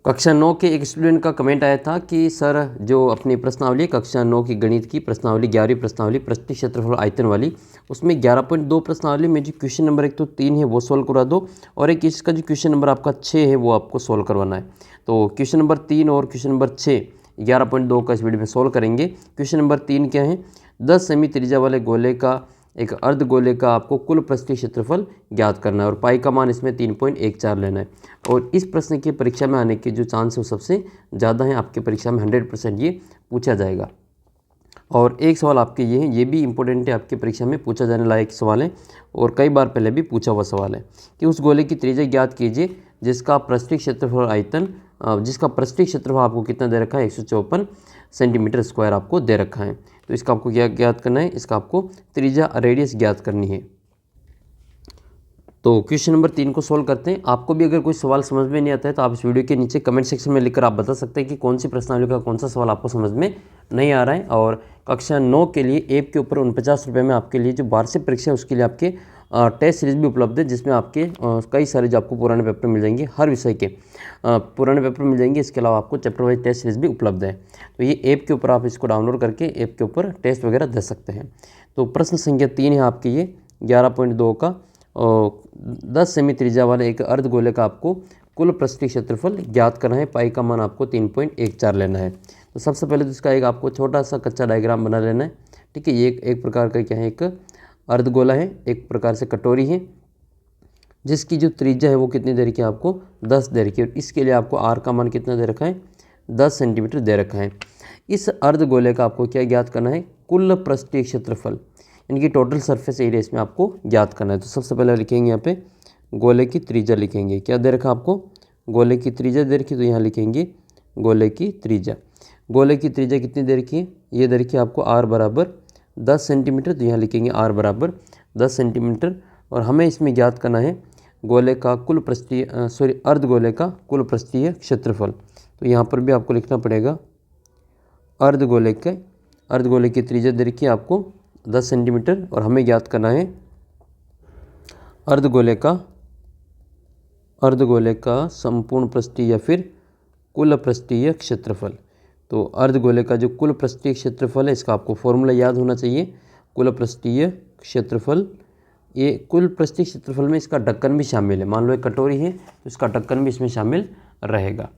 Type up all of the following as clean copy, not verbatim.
कक्षा 9 के एक स्टूडेंट का कमेंट आया था कि सर जो अपनी प्रश्नावली कक्षा 9 की गणित की प्रश्नावली 11वीं प्रश्नावली प्रस्तुत क्षेत्रफल आयतन वाली, उसमें 11.2 प्रश्नावली में जो क्वेश्चन नंबर एक तो 3 है वो सॉल्व करवा दो, और एक इसका जो क्वेश्चन नंबर आपका 6 है वो आपको सॉल्व करवाना है। तो क्वेश्चन नंबर 3 और क्वेश्चन नंबर 6 11.2 का इस वीडियो में सॉल्व करेंगे। क्वेश्चन नंबर 3 क्या है, 10 सेमी त्रिज्या वाले गोले का एक अर्धगोले का आपको कुल पृष्ठीय क्षेत्रफल ज्ञात करना है और पाई का मान इसमें 3.14 लेना है। और इस प्रश्न की परीक्षा में आने के जो चांस है वो सबसे ज़्यादा है, आपके परीक्षा में 100% ये पूछा जाएगा। और एक सवाल आपके ये है, ये भी इम्पोर्टेंट है, आपकी परीक्षा में पूछा जाने लायक सवाल है और कई बार पहले भी पूछा हुआ सवाल है कि उस गोले की त्रिज्या ज्ञात कीजिए जिसका पृष्ठीय क्षेत्रफल आयतन जिसका पृष्ठीय क्षेत्रफल आपको कितना दे रखा है, 154 सेंटीमीटर स्क्वायर आपको दे रखा है। तो इसका आपको क्या ज्ञात करना है, इसका आपको त्रिज्या रेडियस ज्ञात करनी है। तो क्वेश्चन नंबर 3 को सॉल्व करते हैं। आपको भी अगर कोई सवाल समझ में नहीं आता है तो आप इस वीडियो के नीचे कमेंट सेक्शन में लिखकर आप बता सकते हैं कि कौन सी प्रश्नावली का कौन सा सवाल आपको समझ में नहीं आ रहा है। और कक्षा 9 के लिए ऐप के ऊपर 49 रुपये में आपके लिए जो वार्षिक परीक्षा है उसके लिए आपके टेस्ट सीरीज भी उपलब्ध है, जिसमें आपके कई सारे जो आपको पुराने पेपर मिल जाएंगे, हर विषय के पुराने पेपर मिल जाएंगे। इसके अलावा आपको चैप्टर वाइज टेस्ट सीरीज भी उपलब्ध है। तो ये ऐप के ऊपर आप इसको डाउनलोड करके ऐप के ऊपर टेस्ट वगैरह दे सकते हैं। तो प्रश्न संख्या 3 है आपकी ये 11.2 का 10 सेमी त्रिज्या वाले एक अर्धगोले का आपको कुल पृष्ठीय क्षेत्रफल ज्ञात करना है। पाई का मान आपको 3.14 लेना है। तो सबसे पहले तो इसका एक आपको छोटा सा कच्चा डायग्राम बना लेना है। ठीक है, ये एक प्रकार का क्या है, एक अर्धगोला है, एक प्रकार से कटोरी है जिसकी जो त्रिज्या है वो कितनी दे रखी है, आपको 10 दे रखी है। और इसके लिए आपको आर का मान कितना दे रखा है, 10 सेंटीमीटर दे रखा है। इस अर्धगोले का आपको क्या ज्ञात करना है, कुल पृष्ठीय क्षेत्रफल इनकी टोटल सरफेस एरिया इसमें आपको ज्ञात करना है। तो सबसे पहले लिखेंगे यहाँ पे गोले की त्रिज्या लिखेंगे। क्या दे रखा आपको, गोले की त्रिज्या दे रखी, तो यहाँ लिखेंगे गोले की त्रिज्या। गोले की त्रिज्या कितनी दे रखी है, ये दे रखी है आपको आर बराबर 10 सेंटीमीटर। तो यहाँ लिखेंगे आर बराबर 10 सेंटीमीटर। और हमें इसमें ज्ञात करना है गोले का कुल पृष्ठीय अर्धगोले का कुल पृष्ठीय क्षेत्रफल। तो यहाँ पर भी आपको लिखना पड़ेगा अर्धगोले की त्रिज्या दे रखी है आपको 10 सेंटीमीटर और हमें ज्ञात करना है अर्धगोले का संपूर्ण पृष्ठीय या फिर कुल पृष्ठीय क्षेत्रफल। तो अर्धगोले का जो कुल पृष्ठीय क्षेत्रफल है इसका आपको फॉर्मूला याद होना चाहिए। कुल पृष्ठीय क्षेत्रफल, ये कुल पृष्ठीय क्षेत्रफल में इसका ढक्कन भी शामिल है। मान लो एक कटोरी है तो इसका ढक्कन भी इसमें शामिल रहेगा।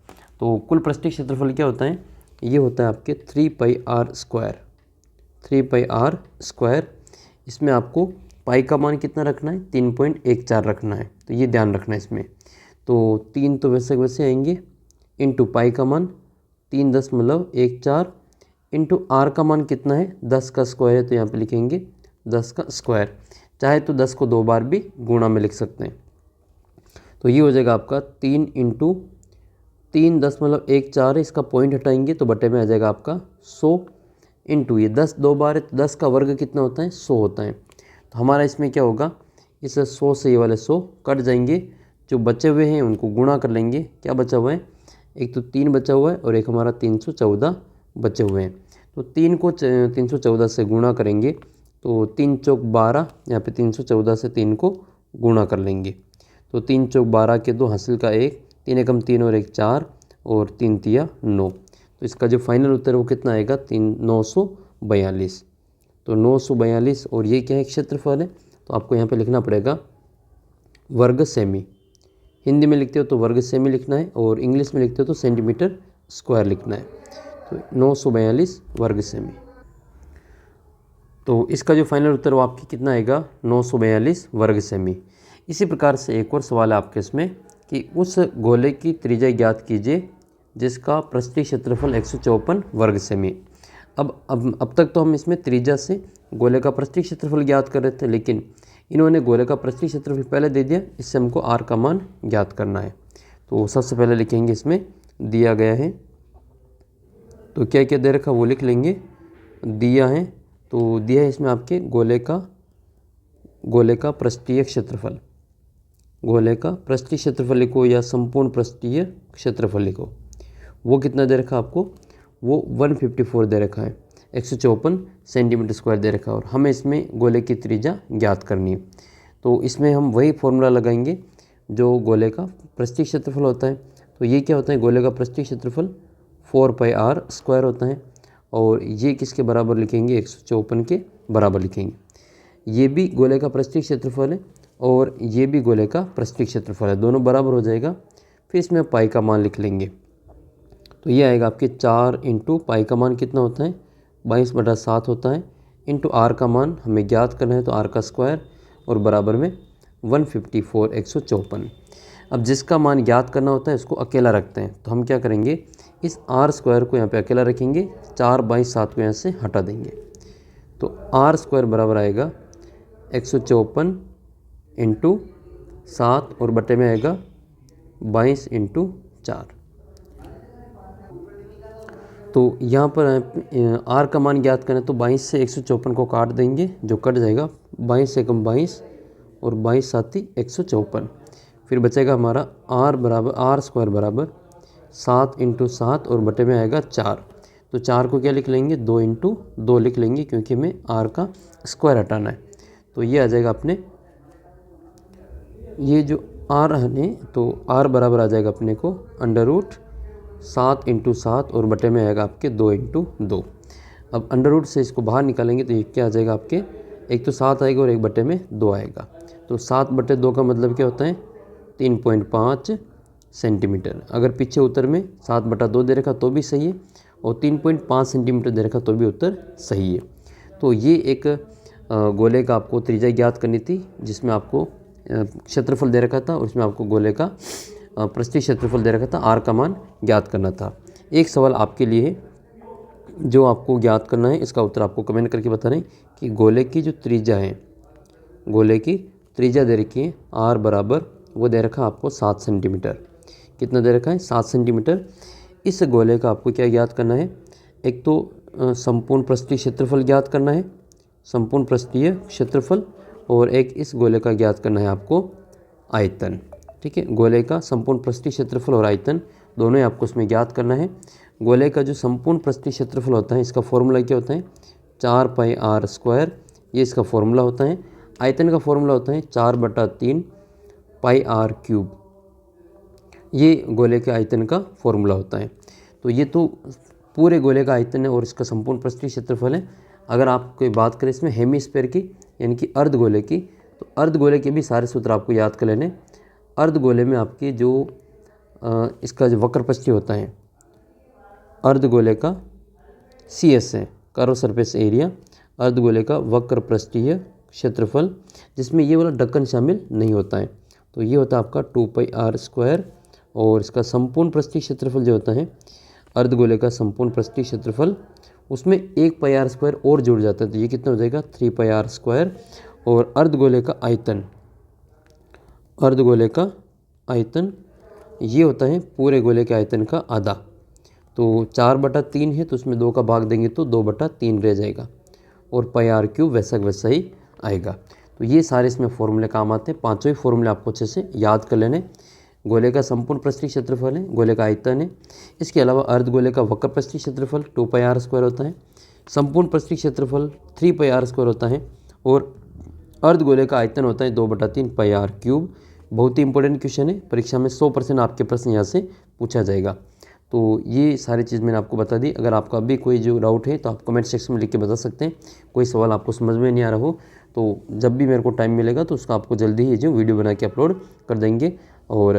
तो कुल पृष्ठीय क्षेत्रफल क्या होता है, ये होता है आपके 3πr स्क्वायर। इसमें आपको पाई का मान कितना रखना है, 3.14 रखना है। तो ये ध्यान रखना है इसमें। तो 3 तो वैसे आएंगे इंटू पाई का मान 3.14 इंटू आर का मान कितना है, 10 का स्क्वायर है तो यहाँ पे लिखेंगे 10 का स्क्वायर। चाहे तो 10 को 2 बार भी गुणा में लिख सकते हैं। तो ये हो जाएगा आपका 3 इंटू 3.14 है, इसका पॉइंट हटाएंगे तो बटे में आ जाएगा आपका 100 इंटू ये 10 2 बार है तो 10 का वर्ग कितना होता है, 100 होता है। तो हमारा इसमें क्या होगा, इस 100 से ये वाले 100 कट जाएंगे, जो बचे हुए हैं उनको गुणा कर लेंगे। क्या बचा हुआ है, एक तो 3 बचा हुआ है और एक हमारा 314 बचे हुए हैं। तो 3 को 314 से गुणा करेंगे तो 3 चौक 12, यहाँ पे 314 से 3 को गुणा कर लेंगे तो 3 चौक 12 के 2 हासिल का 1, 3 एकम 3 और 1 4 और 3 तिया 9। तो इसका जो फाइनल उत्तर है वो कितना आएगा, 942। तो 942 और ये क्या है, क्षेत्रफल है। तो आपको यहाँ पे लिखना पड़ेगा वर्ग सेमी। हिंदी में लिखते हो तो वर्ग सेमी लिखना है और इंग्लिश में लिखते हो तो सेंटीमीटर स्क्वायर लिखना है। तो 942 वर्ग सेमी। तो इसका जो फाइनल उत्तर वो आपकी कितना आएगा, 942 वर्ग सेमी। इसी प्रकार से एक और सवाल है आपके इसमें कि उस गोले की त्रिज्या ज्ञात कीजिए जिसका पृष्ठीय क्षेत्रफल 154 वर्ग सेमी। अब तक तो हम इसमें त्रिज्या से गोले का पृष्ठीय क्षेत्रफल ज्ञात कर रहे थे, लेकिन इन्होंने गोले का पृष्ठीय क्षेत्रफल पहले दे दिया, इससे हमको आर का मान ज्ञात करना है। तो सबसे पहले लिखेंगे इसमें दिया गया है, तो क्या क्या दे रखा वो लिख लेंगे। दिया है तो दिया है इसमें आपके गोले का पृष्ठीय क्षेत्रफल, गोले का पृष्ठीय क्षेत्रफल लिखो या संपूर्ण पृष्ठीय क्षेत्रफल लिखो। वो कितना दे रखा आपको, वो 154 दे रखा है, 154 सेंटीमीटर स्क्वायर दे रखा है और हमें इसमें गोले की त्रिज्या ज्ञात करनी है। तो इसमें हम वही फॉर्मूला लगाएंगे जो गोले का पृष्ठीय क्षेत्रफल होता है। तो ये क्या होता है, गोले का पृष्ठीय क्षेत्रफल 4πr² होता है। और ये किसके बराबर लिखेंगे, 154 के बराबर लिखेंगे। ये भी गोले का पृष्ठीय क्षेत्रफल है और ये भी गोले का पृष्ठीय क्षेत्रफल है, दोनों बराबर हो जाएगा। फिर इसमें पाई का मान लिख लेंगे, तो ये आएगा आपके 4 इंटू पाई का मान कितना होता है, 22/7 होता है, इंटू आर का मान हमें ज्ञात करना है, तो आर का स्क्वायर और बराबर में 154 154। अब जिसका मान ज्ञात करना होता है इसको अकेला रखते हैं, तो हम क्या करेंगे, इस आर स्क्वायर को यहाँ पे अकेला रखेंगे, 4/7 को यहाँ से हटा देंगे, तो आर स्क्वायर बराबर आएगा 154 इंटू 7 और बटे में आएगा 22 इंटू 4। तो यहाँ पर आर का मान ज्ञात करें तो 22 से 154 को काट देंगे, जो कट जाएगा 22 से कम 22 और 22 साथ ही 154। फिर बचेगा हमारा आर स्क्वायर बराबर 7 इंटू 7 और बटे में आएगा 4। तो 4 को क्या लिख लेंगे, 2 इंटू 2 लिख लेंगे, क्योंकि हमें आर का स्क्वायर हटाना है। तो ये आ जाएगा अपने, ये जो आर है तो आर बराबर आ जाएगा अपने को √7 इंटू 7 और बटे में आएगा आपके 2 इंटू 2। अब अंडर से इसको बाहर निकालेंगे तो ये क्या आ जाएगा आपके, एक तो 7 आएगा और एक बटे में 2 आएगा। तो 7/2 का मतलब क्या होता है, 3.5 सेंटीमीटर। अगर पीछे उत्तर में 7/2 दे रखा तो भी सही है और 3.5 सेंटीमीटर दे रखा तो भी उत्तर सही है। तो ये एक गोले का आपको त्रिज्या ज्ञात करनी थी, जिसमें आपको क्षेत्रफल दे रखा था और उसमें आपको गोले का पृष्ठीय क्षेत्रफल दे रखा था, आर का मान ज्ञात करना था। एक सवाल आपके लिए है जो आपको ज्ञात करना है, इसका उत्तर आपको कमेंट करके बताना है कि गोले की जो त्रिज्या है, गोले की त्रिज्या दे रखी है आर बराबर, वो दे रखा आपको 7 सेंटीमीटर। कितना दे रखा है, 7 सेंटीमीटर। इस गोले का आपको क्या ज्ञात करना है, एक तो संपूर्ण पृष्ठीय क्षेत्रफल ज्ञात करना है, संपूर्ण पृष्ठीय क्षेत्रफल, और एक इस गोले का ज्ञात करना है आपको आयतन। ठीक है, गोले का संपूर्ण पृष्ठीय क्षेत्रफल और आयतन दोनों ही आपको इसमें ज्ञात करना है। गोले का जो संपूर्ण पृष्ठीय क्षेत्रफल होता है, इसका फॉर्मूला क्या होता है, 4πr², ये इसका फॉर्मूला होता है। आयतन का फॉर्मूला होता है 4/3 πr³, ये गोले के आयतन का फॉर्मूला होता है। तो ये तो पूरे गोले का आयतन है और इसका संपूर्ण पृष्ठीय क्षेत्रफल है। अगर आप कोई बात करें इसमें हेमीस्फीयर की, यानी कि अर्धगोले की, तो अर्धगोले के भी सारे सूत्र आपको याद कर लेने। अर्धगोले में आपके जो इसका जो वक्र पृष्ठीय होता है, अर्धगोले का CS है, कर्व सरफेस एरिया, अर्धगोले का वक्र पृष्ठीय क्षेत्रफल, जिसमें ये वाला ढक्कन शामिल नहीं होता है। तो ये होता है आपका 2πr², और इसका संपूर्ण पृष्ठीय क्षेत्रफल जो होता है, अर्धगोले का संपूर्ण पृष्ठीय क्षेत्रफल, उसमें 1πr² और जुड़ जाता है, तो ये कितना हो जाएगा, 3πr²। और अर्धगोले का आयतन, अर्धगोले का आयतन ये होता है पूरे गोले के आयतन का आधा। तो 4/3 है तो उसमें 2 का भाग देंगे तो 2/3 रह जाएगा, और πr³ वैसा वैसा ही आएगा। तो ये सारे इसमें फॉर्मूले काम आते हैं, पांचों ही फॉर्मूले आपको अच्छे से याद कर लेने। गोले का संपूर्ण पृष्ठीय क्षेत्रफल है, गोले का आयतन है, इसके अलावा अर्धगोले का वक्र पृष्ठीय क्षेत्रफल 2πr² होता है, संपूर्ण पृष्ठीय क्षेत्रफल 3πr² होता है, और अर्धगोले का आयतन होता है 2/3 πr³। बहुत ही इंपॉर्टेंट क्वेश्चन है, परीक्षा में 100% आपके प्रश्न यहाँ से पूछा जाएगा। तो ये सारी चीज़ मैंने आपको बता दी। अगर आपका भी कोई जो डाउट है तो आप कमेंट सेक्शन में लिख के बता सकते हैं। कोई सवाल आपको समझ में नहीं आ रहा हो तो जब भी मेरे को टाइम मिलेगा तो उसका आपको जल्दी ही जो वीडियो बना के अपलोड कर देंगे। और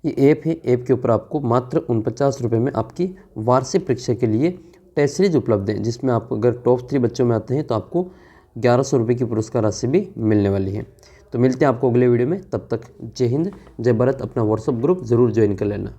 ये ऐप है, ऐप के ऊपर आपको मात्र 49 रुपये में आपकी वार्षिक परीक्षा के लिए टेस्ट सीरीज उपलब्ध है, जिसमें आप अगर टॉप 3 बच्चों में आते हैं तो आपको 1100 रुपये की पुरस्कार राशि भी मिलने वाली है। तो मिलते हैं आपको अगले वीडियो में, तब तक जय हिंद जय भारत। अपना व्हाट्सएप ग्रुप ज़रूर ज्वाइन कर लेना।